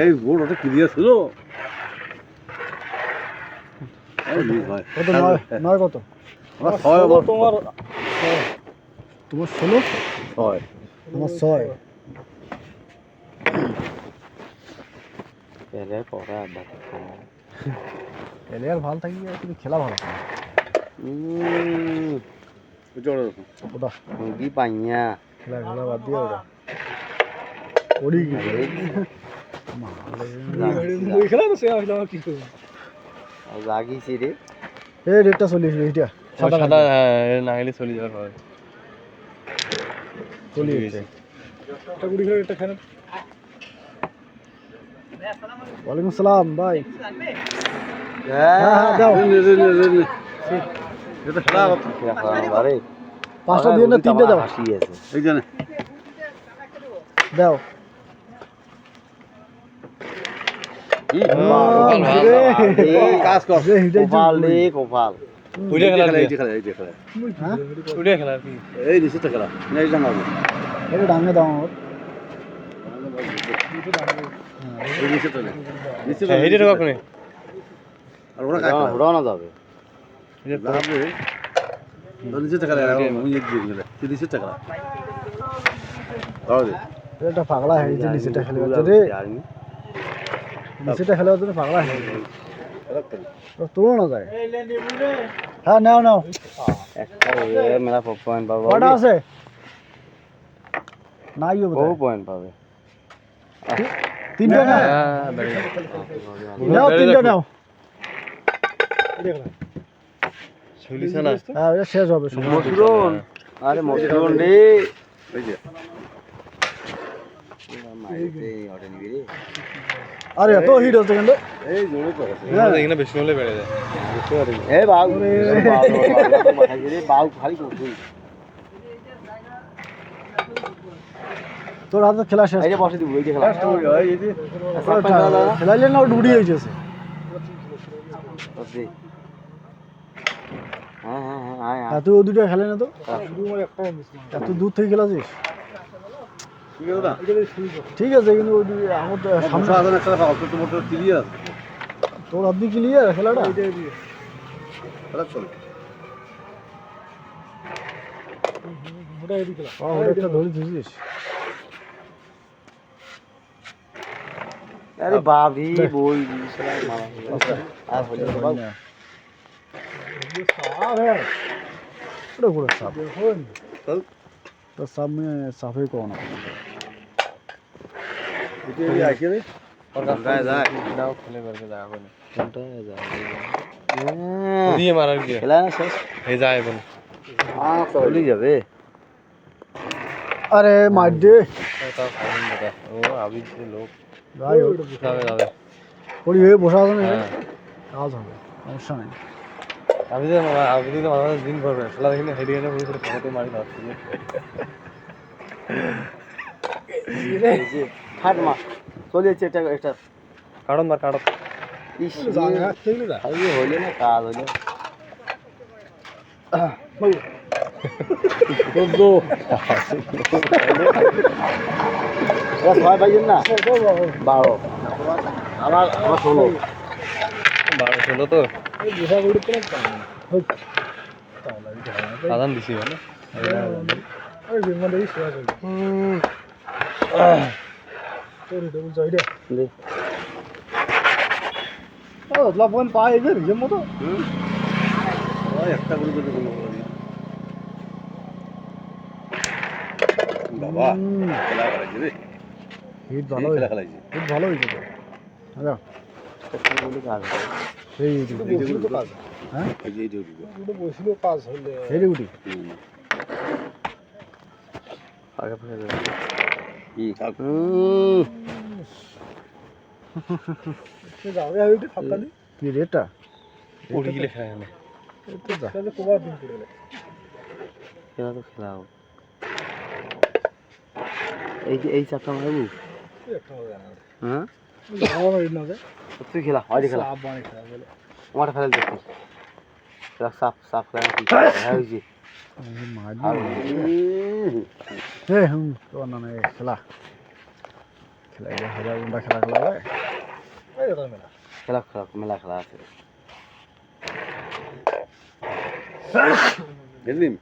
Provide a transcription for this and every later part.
এই বোর্ড ওটা ক্লিয়ার ছিল কত নয় কত আমার 6 তোমার 16 6 আমার 6 এলে পড়া এলে আর ভালো থাকি কিন্তু খেলা ভালো ওটা মুরগি পাইয়া খেলা খেলা বাদ দিয়ে ওটা ওড়ি খেলা তো সে আসলে কি করব লাগিয়েছি রে এই রেটটা চলিস এইটা সাদা নাগেলে চলে যাওয়ার পরে চলিয়েছে একটা গুড়ি খেলে একটা খানা ওয়ালাইকুম আসসালাম ভাই হ্যাঁ দাও এটা খেলা আরে পাঁচটা দিয়ে না তিনটে দাও হাসি আছে এই জানে দাও কাজ কর কোপাল রে কোপাল ওইটা খেলা এই খেলা এই খেলা হ্যাঁ ওইটা খেলা কি এই নিচেটা খেলা নেই জানাবো এটা ডাঙে দাও আমার এই নিচেটা নেই নিচে এইটা ঢোকা কোনে আর ওরা কাজ উড়ানো যাবে যাবে তো নিচেটা খেলা মুই এক দিন গেলে তুই নিচেটা খেলা দাও দে এটা পাগলা হয়ে গেছে নিচেটা খেলে রে নিচেটা খেলে তো পাগলা হয়ে গেছে তোলো না যায় হ্যাঁ নাও নাও একটা মেলা পয়েন্ট পাবো কটা আছে নাই ও পয়েন্ট পাবে তিনটে না নাও তিনটে নাও চলিছে না হ্যাঁ এটা শেষ হবে মসুরন আরে মসুরন রে এই যে মাইতে অর্ডার নিবি রে আরে এত হিট হচ্ছে কিন্তু এই জোরে করে এখানে বেশি হলে বেড়ে যায় এ বাউ মাথা গিরে বাউ খালি করছিস তোর হাতে খেলা শেষ এই যে বসে দিব এই যে খেলা খেলাইলে না ডুবি হয়েছে হ্যাঁ হ্যাঁ হ্যাঁ হ্যাঁ তুই ও দুটো খেলে না তো এত দূর থেকে খেলাছিস ঠিক আছে না ঠিক আছে কিন্তু ওই আমার তো সামনে সামনে আদন একটা অল্প তো মোটর ক্লিয়ার তোর আপনি ক্লিয়ার খেলাটা খেলা চলে ওটা একটা ধরে দিয়েছিস আরে বাবি বই আর হলো বাবু ওটা পুরো সাপ তো সামনে সাফে কোন এটা আইছে রে যায় যায় দাও খেলে বেরকে যায় কোনে কোনটা যায় দিয়ে মারার কি খেলা না শেষ এই যায় কোন চলে যাবে আরে মার দে তাও ফাইন দাদা ও আবি যে লোক যাই হোক যাবে যাবে পড়ি হয়ে বসা আছে না হ্যাঁ কাজ হবে সমস্যা নেই আমি তো মাথা দিন করবে খেলা দেখি না হেডি এনে পুরো খাওয়াতে মারি ভাবছি হাট মা চলে যাচ্ছে এটা এটা কারণ মার কারণ ইস খালি হইলে না কাজ হইলে ছয় পাইছেন না 12 আমার 16 12 16 তো সাধারণ দিছি মানে পাই রিজের মতো একটা করে দিতে বাবা খেলা করাইছে রে হিট ভালো খেলা খেলাইছে হিট ভালো হয়েছে তো হ্যাঁ এই কাজ হ্যাঁ এই যে ডিউটি বসছিল কাজ হলে এই ডিউটি আগে পড়ে যাবে কি কাক যাবে আর একটু ফাঁকালি কি রেটটা উড়ি গিলে খায় না তো যা তাহলে কোবার দিন করে খেলা তো খেলাও এই যে এই চাপটা মারবো হ্যাঁ আমার না যে তুই খেলা হয় খেলা আব বানি খেলা বলে আমার ফেলে দেখি খেলা সাপ সাপ খেলা কি হ্যাঁ ওই যে মার এ হুম তো না না খেলা খেলা এই যে 1000 ঘন্টা খেলা খেলা যায় এই কথা মেলা খেলা খেলা মেলা খেলা আছে গেলিম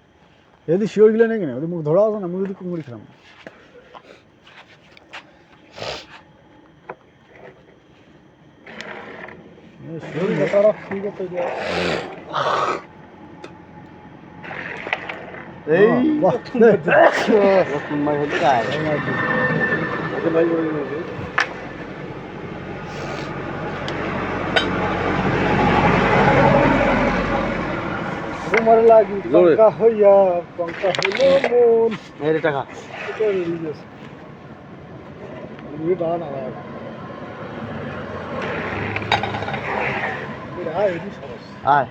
যদি শিওর গিলা নেই কেন ওদের মুখ ধরা আছে না মুখ যদি কুমড়ি খেলাম শিওর গেতারা ঠিক আছে এই বাহ কোন মাই হল গায় ভাই তোমার লাগি পঙ্কা হইয়া পঙ্কা হইলো মন এই টাকা এটা রিলিজ ये डाल आ रहा है ये है ये सरस আয়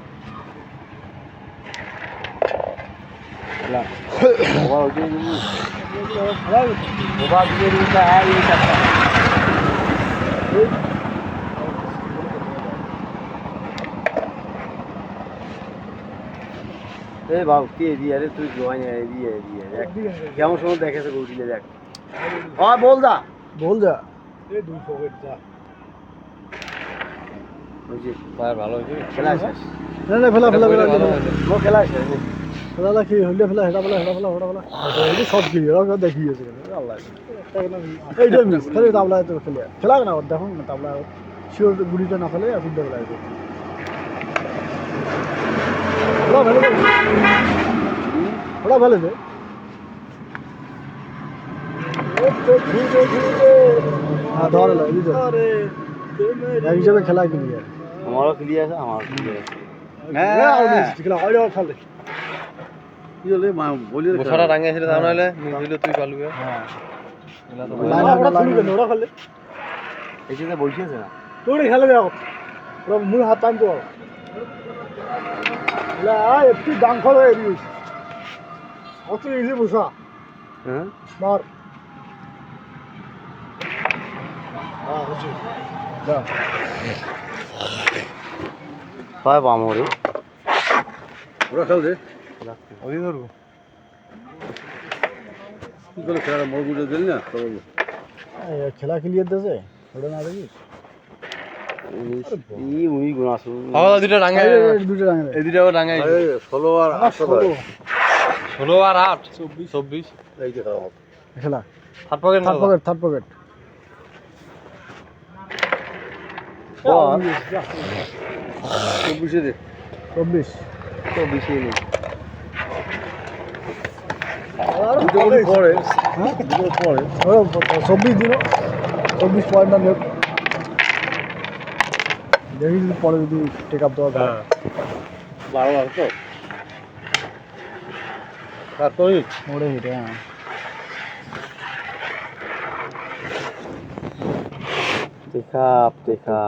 লা ওবা ওই নি ওবা দিয়ে দিটা আয় এই টাকা এই বাবু কি দিয়ে রে তুই জয়েন এ দিয়ে দেখ কেমন সময় দেখেছে গৌরিলে দেখ হ্যাঁ বল দা बोल जा ये 200 वेट जा ওই যে ভাই ভালো হয়েছে খেলা শেষ না না ফেলা ফেলা ফেলা ও খেলা শেষ ফেলা কি হইলে ফেলা হেডা ফেলা হেডা ফেলা হেডা ফেলা এই সব কি ওরা দেখিয়েছে আল্লাহ এই টাইম খালি তাবলা তো খেলে খেলা না দেখো না তাবলা শিওর গুড়িটা না ফেলে আর ফুটবল লাগে ওরা ভালো দে ধরে লো এক হিসাবে খেলা ক্লিয়ার আমারও ক্লিয়ার আছে আমারও ক্লিয়ার আছে খেলে কি হলে মা বলি বছরা রাঙাইছিল তা নইলে নিছিল তুই পালবি হ্যাঁ এলা তো ওরা খেলে এই যে বসে আছে না তোরে খেলে যাও ওরা মুখ হাত টান তো একটু দাম খর হয়ে দিস অত ইজি বসা হ্যাঁ মার হচ্ছে যা হয় বামরে ওরা খেল দে ওই ধরবো কি করে খেলা মোর বুঝে দিলি না খেলা খেলিয়ে দেছে ওটা না দেখিস ই উই গুনাসু খাওয়া দুটো রাঙাই দুটো রাঙে এই দুটো রাঙাই 16 আর 8 16 আর 8 24 এই যে খেলা খেলা থার্ড পকেট না থার্ড পকেট বল 24 দে 24 তো বেশি নেই দুটো পরে হ্যাঁ দুটো পরে 24 দিন 24 পয়েন্ট না দেখি যদি পরে যদি টেক আপ দেওয়া যায় 12 আছে তো তারপরে ওরে হেঁটে হ্যাঁ দেখা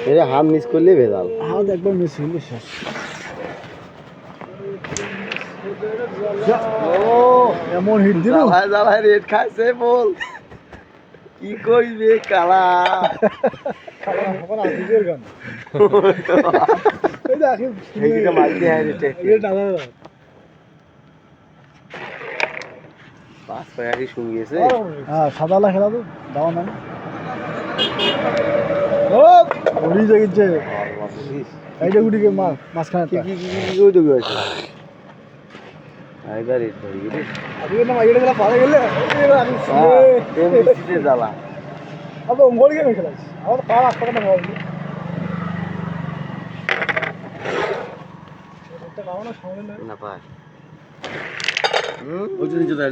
এর হাত মিস করলে ভেজাল হাত একবার মিস হইলে শেষ ও এমন হিট দিল জ্বালায় জ্বালায় রেড খাইছে বল কি কইবে কালা এখন আজিজের গান এই দেখি এইটা মারতে হয় রে এই দাদা পাস পায়ারি শুনিয়েছে হ্যাঁ সাদালা খেলা তো দাও না ও ওরি জগিছে এইটা গুটিকে মাঝখানে কি কি কি ওই দেবে আছে আইবার রেড ধরি রে আজকে না মাইরে গেলা পারে গেলে আমি এমবিসিতে জ্বালা अब अंगोल के नहीं खेला और पार आस पकड़ में এটা গাও না সামনে না না পায় ওই যে নিচে দেয়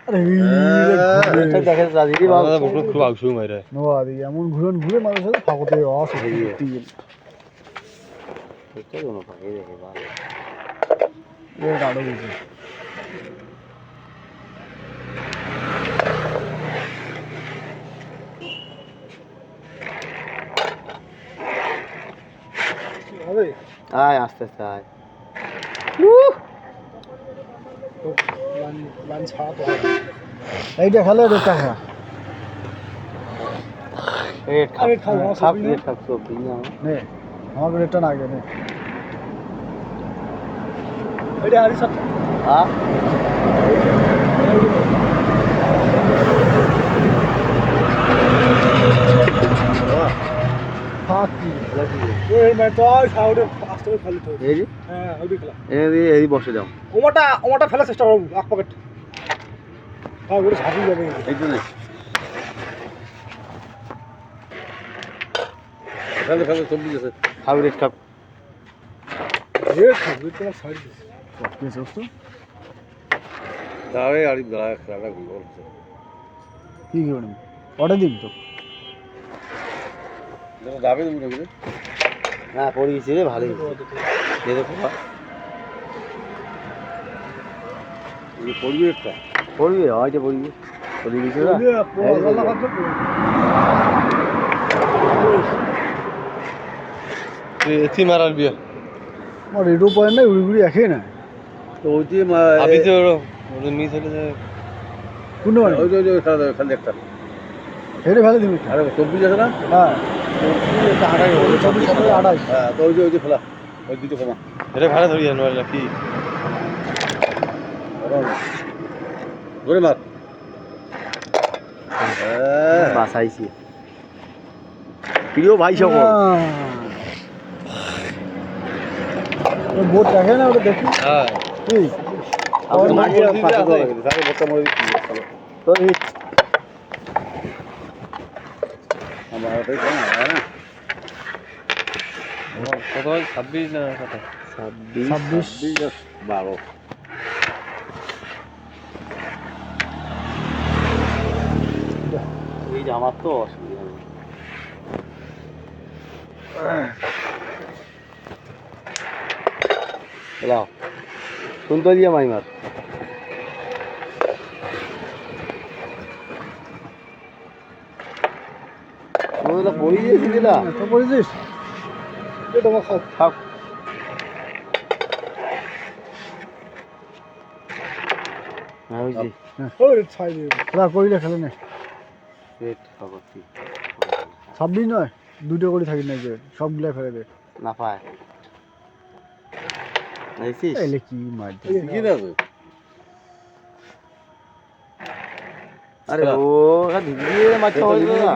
আরে এটা দেখে রাজি বাবা বড় খুব আউসু মাইরে নো আদি এমন ঘুরে মানুষের সাথে ফাকতে অস তিল এটা কোনো ফাঁকে দেখে ভালো এ গাড়ো গেছে হবে আয় আস্তে আস্তে আয় লান ছাড়া তো এইটা খেলে রেটা খা রেড আরে খাও, খাপ সবজি রেড খাপ সবজি না নে আমাকে রেটা না আগে নে এটা হারি সাত হ্যাঁ এই ম্যাচ তো সাউডে আস্তে করে খালি তো এই যে হ্যাঁ ওই খেলা এই বসে যাও ওমাটা ফেলার চেষ্টা করবো এক পকেট হ্যাঁ ওটা ঝাঁপিয়ে যাবে এই তো নেই খেলে খেলে চব্বিশ আছে খাবি রেড কাপ রেড খাবি তোমার সাইড কেস হচ্ছে তাহলে আর খেলাটা গোল কি করবে অর্ডার দিবি তো যাবে তুমি নাকি না পড়ে গেছি রে ভালোই এই দেখো পড়বি একটা পড়বি হয়তো পড়বি পড়ে গেছে না এথি মারার বিয়া আমার রেডও পয়েন্ট নাই উড়ি উড়ি একই না তো ওই যে আবি তো মিস হলে যে কোন মানে ওই যে খেলা খালি একটা হেডে ফেলে দিবি আরে চব্বিশ আছে না হ্যাঁ আড়াই 24 27 হ্যাঁ তো ওই যে খেলা ওই দুটো কমা এটা ভাড়া ধরি জানো কি ধরে মার বাসাইছি প্রিয় ভাই সকল বোট দেখে না ওটা দেখি হ্যাঁ কি আমার তো মাকে মাকে ফাঁকা করে গেছে সারে বড়টা মরে দিচ্ছি তো এই আমার ওটাই কম না কত 26 না কত 26 12 এই যে আমার তো অসুবিধা নেই লাও শুনতে দিয়ে মাইমার ওটা পড়ে গিয়েছি দিলা তো বলিস এটা আমার খাও থাক হ্যাঁ ওই যে ওই ছাই দে খেলা কইলে খেলে না পেট খাবারটি 26 নয় দুটো করে থাকি না যে সবগুলা ফেলে দে না পায় দেখছিস এলে কি মার দে কি দেবে আরে ও ধীরে মারতে হবে না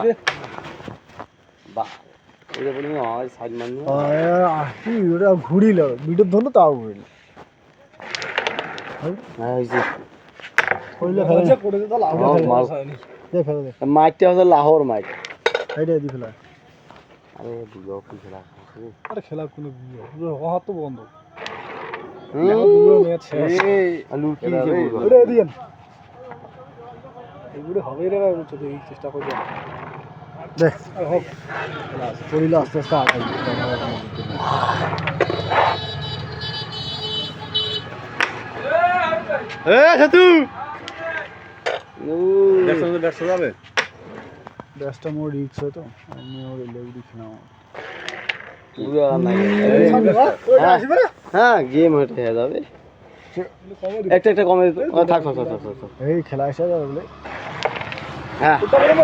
বাহ এটা বলি না সাইড মারনি কি ওটা ঘুরিল ভিডিও ধরলো তাও ঘুরিল হ্যাঁ ওই যে কইলে ফেলে করে দে তাহলে দে ফেলে দে মাইটটা হচ্ছে লাহোর মাইট এইটা দি ফেলা আরে বুঝো কি খেলা আরে খেলা কোনো হাত তো বন্ধ আলু কি যে বুঝো ওরে দিয়েন এগুলো হবে রে ভাই বলছো দেখি চেষ্টা করব দেখ হোক পড়িল আস্তে আস্তে আগাই এ সাতু ব্যস্ত যাবে ব্যাসটা মোর রিক্স হয় তো আমি ওর লেগ রিক্স নাও পুরো নাই হ্যাঁ গেম হতে যাবে একটা একটা কমে দিত থাক থাক থাক থাক এই খেলা এসে যাবে বলে হ্যাঁ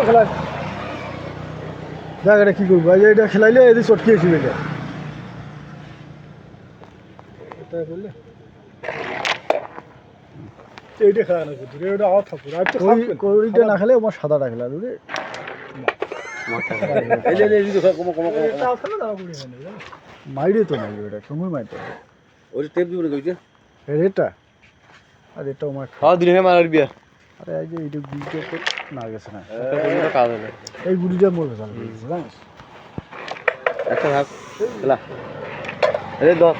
খেলা দেখ এটা কি করবো এটা খেলাইলে এদিকে চটকিয়েছি বেটা এটা করলে এইটা খেলা না দূরে ওটা আওয়াজ থাকবে আর তো কোরিটা না খেলে আমার সাদাটা খেলা দূরে এই যে এই যে কম কম মাইরে তো নাই ওটা সময় মাইতে ওই টেপ দিবি না কইছে রেটটা আর এটা আমার হ্যাঁ দিনে মারার বিয়া আরে এই যে এইটা গুলিটা তো না গেছে না একটা কোনো কাজ হবে এই গুলিটা মোর ভেজাল গেছে জানিস একটা থাক খেলা আরে দশ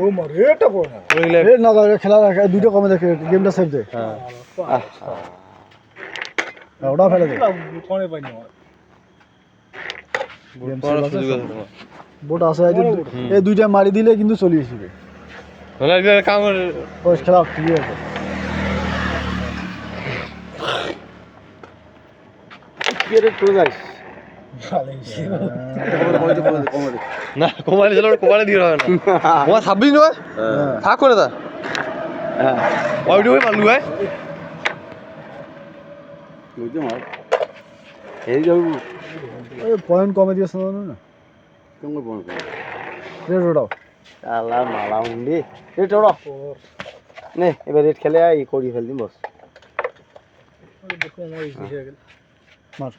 ও মারে এটা পড়ে না ওইলে এ না খেলা দুটো কমে দেখে গেমটা সেভ দে হ্যাঁ ওটা ফেলে দে ফোনে পাইনি বড় সুযোগ আছে তোমার বোট আছে এই দুইটা মারি দিলে কিন্তু চলে আসবে হলে বিয়া কাম ওই খেলা ঠিক আছে কি রে তুই যাইস না কোমালি চলো কোমালি দিয়ে হবে না তোমার 26 নয় থাক করে দা হ্যাঁ ওইটা ওই মারলু ভাই কইছে মার এই যাবো ওই পয়েন্ট কমে দিয়েছে না কেমন বল রেড ওড়াও আল্লাহ মালা উন্ডি রেট ওড়ো নে এবার রেট খেলে এই করি ফেল দিন বস মার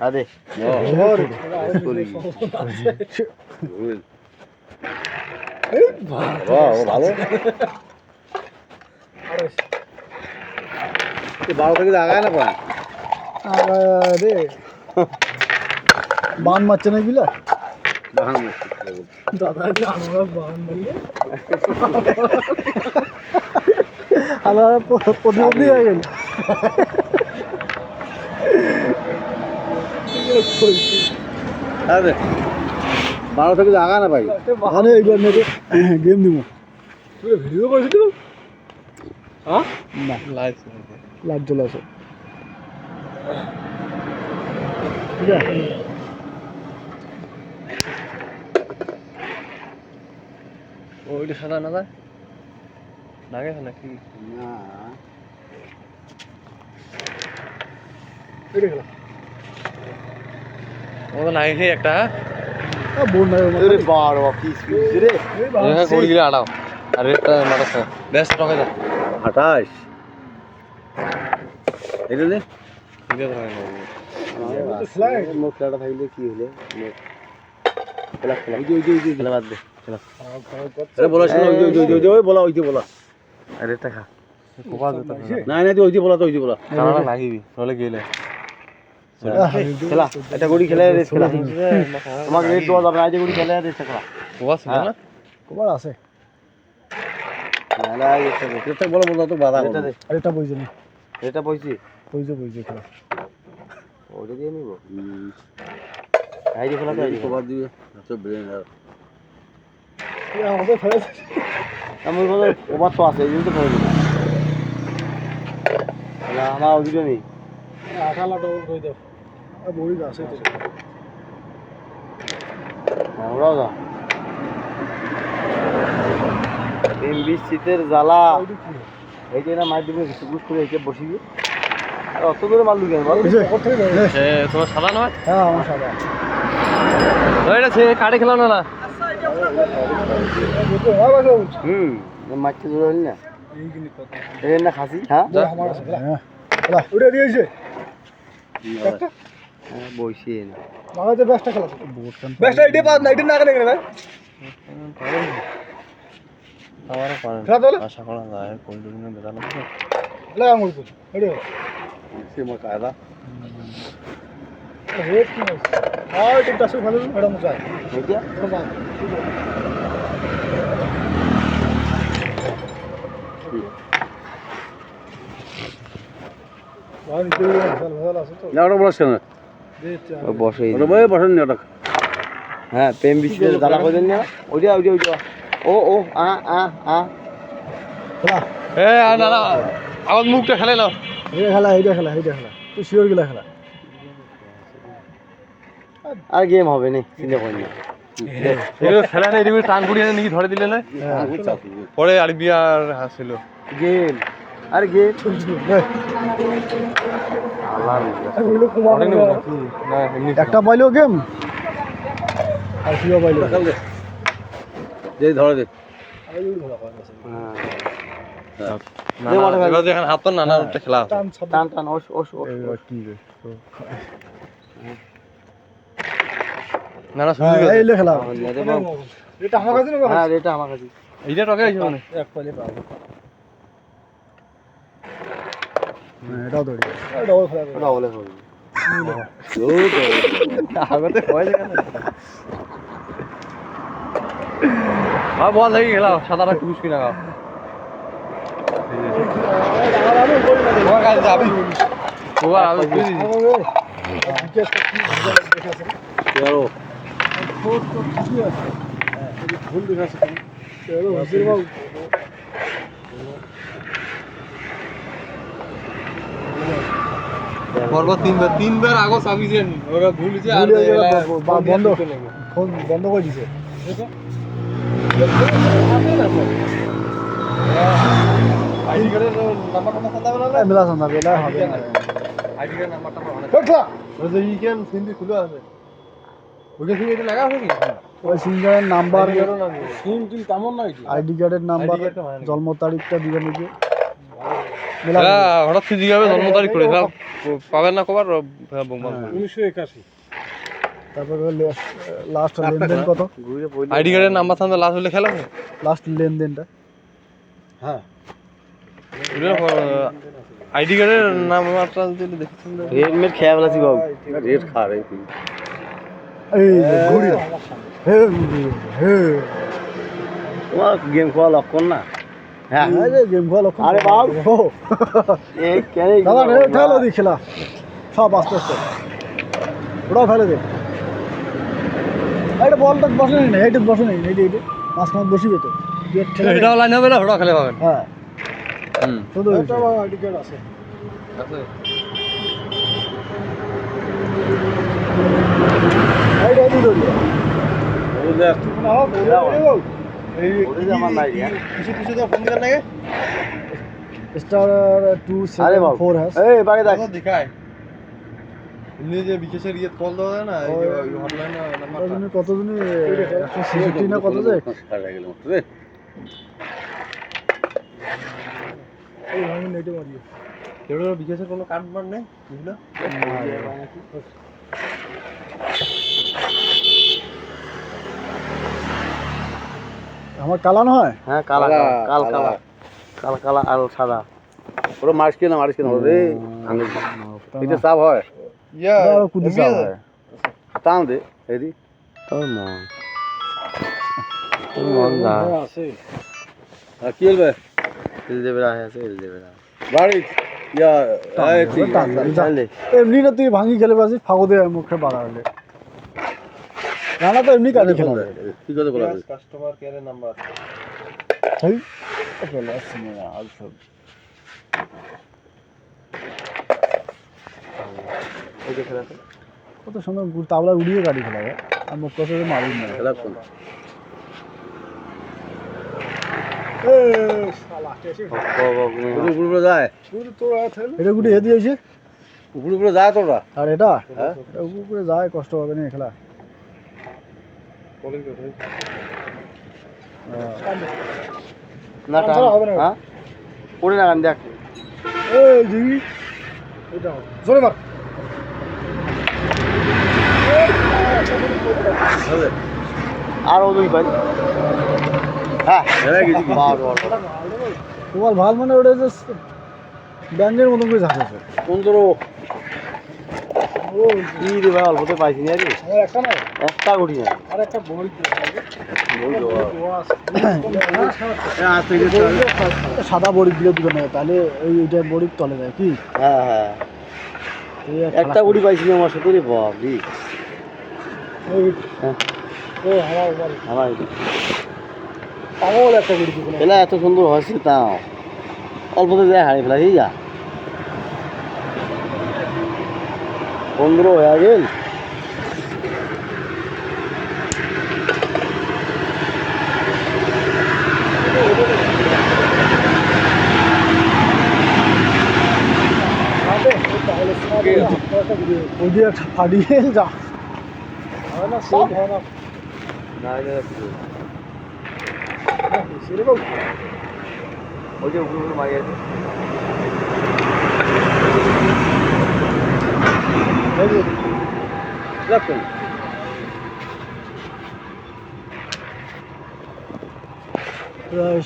আদে ভালো 12 থেকে আগায় না পায় রে বান মারছে না বিলা দাদা আমরা বান মারলে আমরা প্রতিবন্ধী হয়ে গেল আরে 12 থেকে আগায় না পাই মানে এইবার নেটে গেম দিব তুই ভিডিও করছিস তো হ্যাঁ না লাইট জ্বলে আছে ঠিক আছে ওইটা সাদা না যায় লাগে নাকি না এটা খেলা ও তো নাই একটা বোন নাই আরে বাড় কি সুইচ রে কোড়ি গিলা আড়াও আর রেটটা মারাছ বেশ টাকা যা 28 এটা নে ঠিক আছে মুখ লাটা থাকলে কি হলো খেলা খেলা খেলা বাদ দে খেলা আরে বলা শোনো ওই বলা ওই যে বলা আর রেটটা খা কোপা দিতে না না ওই যে বলা তো ওই যে বলা কানা লাগিবি নলে গেলে খেলা এটা গুড়ি খেলে রেট খেলা তোমাকে রেট দেওয়া যাবে না এই যে গুড়ি খেলে রেট খেলা কোপা ছিল না কবার আছে না এটা এটা বলা বলা তো বাধা এটা দে আরেকটা বইছে না এটা পয়সি বইছে খেলা ওটা দিয়ে নিব এই যে খেলা তো এই যে কবার দিবে তো ব্রেন আর আমাদের ফেলে আমি বলে ওভার তো আছে এই জন্য তো ফেলে দিলাম না আমার ওদিকে নেই আঠালাটা কই দাও আর বড়ি আছে তো ওরাও যা এমবি শীতের জ্বালা এই যে না মার দিবে গুছ করে এসে বসিবি আর অত দূরে মারলু কেন বল এ তোমার সাদা নয় হ্যাঁ আমার সাদা ওইটা সে কাটে খেলাও না মারতে জোর হলি না এই না খাসি হ্যাঁ খেলা ওটা দিয়েছে বসি না বাংলাদেশের বেস্টটা খেলা বেস্টটা আইডিয়া পাস না আইডিয়া না কেন ভাই আমার পারে খেলা তোলে আশা করা যায় কোন দিন বেলা না লাগা মুড় তো আইডিয়া সে মা কায়দা রেট কি আর এটা দাসু ভালো বড় মজা এটা আর নিতে ভালো আছে তো না ওটা বলা শোনো বসে ওটা বই বসেন না ওটা হ্যাঁ প্রেম বিশ্বদের জ্বালা করে দেন না ওইটা ও আ খেলা এ না না আমার মুখটা খেলে নাও এইটা খেলা তুই শিওর গেলা খেলা আর গেম হবে না চিন্তা করি না এগুলো খেলা নেই এগুলো টান কুড়িয়ে নাকি ধরে দিলে না পরে আরবি আর হাসিল গেম আর গেম আল্লাহ না এমনি একটা পাইলো গেম আর কিও পাইলো যে ধরে দে না এবার যেখানে হাত তো নানা একটা খেলা আছে টান ওস না না শুনলি এই লে খেলা এটা আমার কাছে হ্যাঁ এটা আমার কাছে এইটা টকে আছে মানে এক পাইলে পাবো এটাও দড়ি এটাও খেলা ওটা বলে হবে আগতে কয় জায়গা না আর বল লাগি খেলা সাদাটা কুচ কিনা গাও তোমার কাছে যাবি ওরা আমি বুঝি আরো ভুল দেখাচ্ছে চলো হাসির বাবু পরপর তিনবার আগো সাবিছেন ওরা ভুলছে আর বন্ধ ফোন বন্ধ করে দিছে আইডি কার্ডের নাম্বারটা সাদা বলা না মেলা সন্ধ্যা বেলা হবে না আইডি কার্ডের নাম্বারটা খেলা ওই যে ইকেন সিন্ধি খুলে আছে ওইটা কি এটা লাগা আছে কি ওই সিঙ্গারের নাম্বার সিম টিম তেমন না এটা আইডি কার্ডের নাম্বার জন্ম তারিখটা দিবেন নাকি হঠাৎ কি জিগাবে জন্ম তারিখ করে পাবেন না কবার বোম্বাল 1981 তারপরে লাস্ট লেনদেন কত আইডি কার্ডের নাম্বার থাকলে লাস্ট হলে খেলা লাস্ট লেনদেনটা হ্যাঁ আইডি কার্ডের নাম্বারটা দিলে দেখছেন রেড মেট খেয়ে ফেলাছি বাবু রেট খা রে তুই এই ঘুরি হে হে তোমার গেম খেলা লক্ষণ না হ্যাঁ এই যে গেম খেলা লক্ষণ আরে বাপ। ও এই কেন দাদা রে ঠেলো দি খেলা সব আস্তে আস্তে ওটাও ফেলে দে এইটা বলটা বসে নেই না এইটা বসে নেই এইটা এইটা মাঝখানে বসিবে তো এটাও লাইন হবে না ওটাও খেলে পাবেন হ্যাঁ হুম শুধু আইডি কার্ড আছে এইটা দি ধরি আমার নাই কিছু কিছু তো ফোন দিবেন নাকি স্টার আরে বাবা 274 হ্যাঁ এই বাকি দেখ দেখায় এমনি যে বিকেশের ইয়ে কল দেওয়া যায় না এই হটলাইন নাম্বারটা কতদিনই 166 না কত যায় রে এই আমি নেটে মারি এগুলো বিকেশের কোনো কার্ড বার নেই বুঝলো আমার কালানো হয় হ্যাঁ কালা কাল কালা কাল কালা আর সাদা ওরা মার্চ কিনা রে আঙ্গুল এটা সাব হয় ইয়া কুদি সাহ হয় টান দে এদি তোর মন না আছে আর কি বলবে এল দেবে আছে এল দেবে বাড়ি ইয়া এই ঠিক এমনি না তুই ভাঙি খেলে পাচ্ছিস ফাগদে মুখে বাড়া হলে রানা তো এমনি কাটি খেলা কি কথা বলা কাস্টমার কেয়ারের নাম্বার সেই চলে আসছে না আর সব এই দেখে রাখ কত সুন্দর তাবলা উড়িয়ে গাড়ি খেলা যায় আর মুখ কষে মারি না খেলা কোন উপরে যায় এটা গুটি হেদি হয়েছে উপরে যায় তোরা আর এটা হ্যাঁ এটা উপরে যায় কষ্ট হবে না খেলা না হ্যাঁ পড়ে না গান দেখ এই জিবি এটা জোরে মার আর ওই ভাই হ্যাঁ বাহ তোমার ভাল মানে ওটা যে ব্যান্ডের মতন করে ঝাঁকাছে 15 কি রে ভাই অল্পতে পাইছি না রে আমার একটা না একটা গুটি না আর একটা বড় আজ থেকে সাদা বড়ি দিলে দিবে না তাহলে ওই ওইটা বড়ির তলে যায় কি হ্যাঁ হ্যাঁ এই একটা গুটি পাইছি না আমার সাথে রে বাবরি হ্যাঁ ও আমার আমার পাগল একটা বড়ি দিবে এলা এত সুন্দর হয়েছে তাও অল্পতে যায় হারিয়ে ফেলা যা 15 হয়ে গেল ওই দিয়ে একটা ফাটিয়ে যা হয় না সব হয় না না সেরকম ওই যে উপরে মারি আছে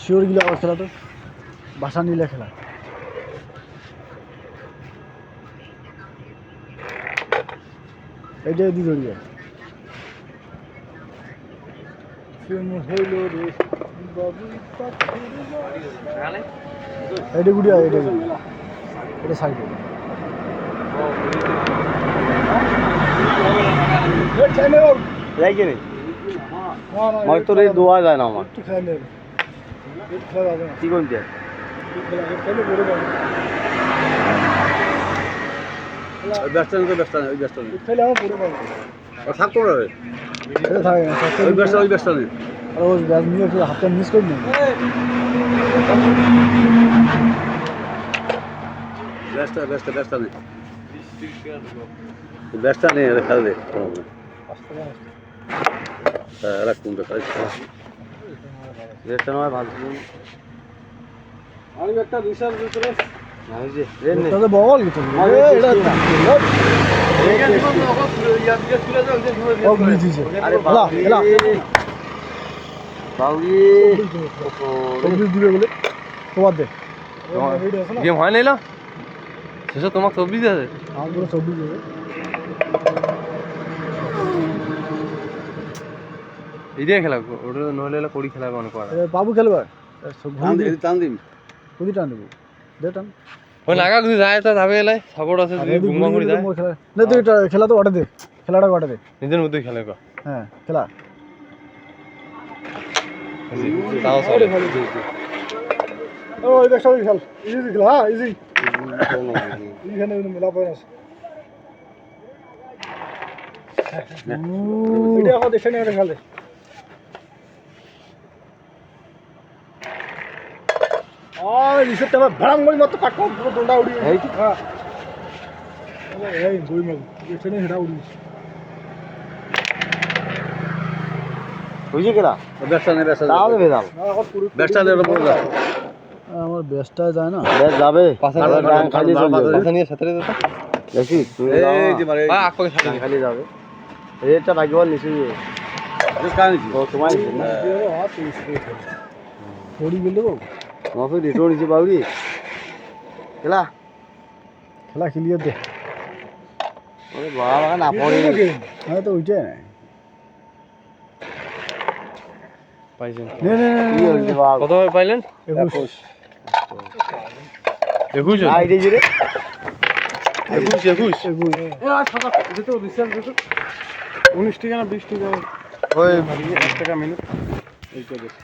শিওর গিলা আবার খেলা তো বাসা নিলে খেলা এইটাই দি ধরিয়া এইটা গুড়িয়া এইটা গুড়িয়া এটা সাইডে যাই কি রে আমার তো রে দোয়া যায় না আমার একটু খাই নেব একটু খাওয়া যাবে না কি করতে খেলে পড়ে যাবে ব্যস্ত ওই ব্যস্ত খেলে আমার পড়ে যাবে থাকতো না রে এটা থাকে না ওই ব্যস্ত নেই আর ওই ব্যাগ নিয়ে হাতটা মিস করে নেব ব্যস্ত নেই ব্যস্ত নেই খেলা দে রাখ কোনটা খাইছে রেটটা নয় ভালো আমি একটা রিসার্চ ভিতরে না এই যে রেট নেই তাতে বল কিছু এটা ও বুঝিছে আরে খেলা খেলা বাউরি চব্বিশ দিবে বলে তোমার দে গেম হয় নাই না শেষে তোমার 24 আছে আমার পুরো 24 দেবে এই দিয়ে খেলা ওটা নহলে কোড়ি খেলা মনে করা বাবু খেলবে টান দিম কুদি টান দেবো দে টান ওই লাগা যদি যায় তো যাবে এলাই সাপোর্ট আছে যদি বুমা করে যায় না তুই এটা খেলা তো অর্ডার দে খেলাটা অর্ডার দে নিজের মধ্যে খেলে গো হ্যাঁ খেলা তাও চলে ও এই দেখ সবাই খেল ইজি খেলা হ্যাঁ ইজি এখানে মেলা পয়েন্ট আছে এটা এখন দেখে নিয়ে খেলে রিসেট টাকা ভাড়াম করে মত পাক পুরো দন্ডা উড়ি এই হ্যাঁ এই দুই মাল এখানে হেডা উড়ি বুঝি কেনা ব্যবসা নেই ব্যবসা তাও দেবে দাম না এখন পুরো ব্যবসা নেই পড়ে যায় আমার বেস্টটা যায় না বেশ যাবে পাশে গান খালি চলে যাবে পাশে নিয়ে সাথে দিতে দেখি তুমি এই যে মারে বা আককে সাথে গান খালি যাবে রেটটা ভাগ্যবান নিচে কাহিনী ও তোমার নিচে না পড়ি গেল নফে রেটও নিচে বাউরি খেলা খেলা খেলিয়ে দে ওরে বাবা না পড়ে হ্যাঁ তো ওইটাই না পাইছেন নে নে কি হইছে বাবা কত পাইলেন 21 21 আইডি জুড়ে 21 এ আর সাদা এটা তো রিসার্চ দিতে 19 টাকা না 20 টাকা ওই 1 টাকা মিনিট এইটা দে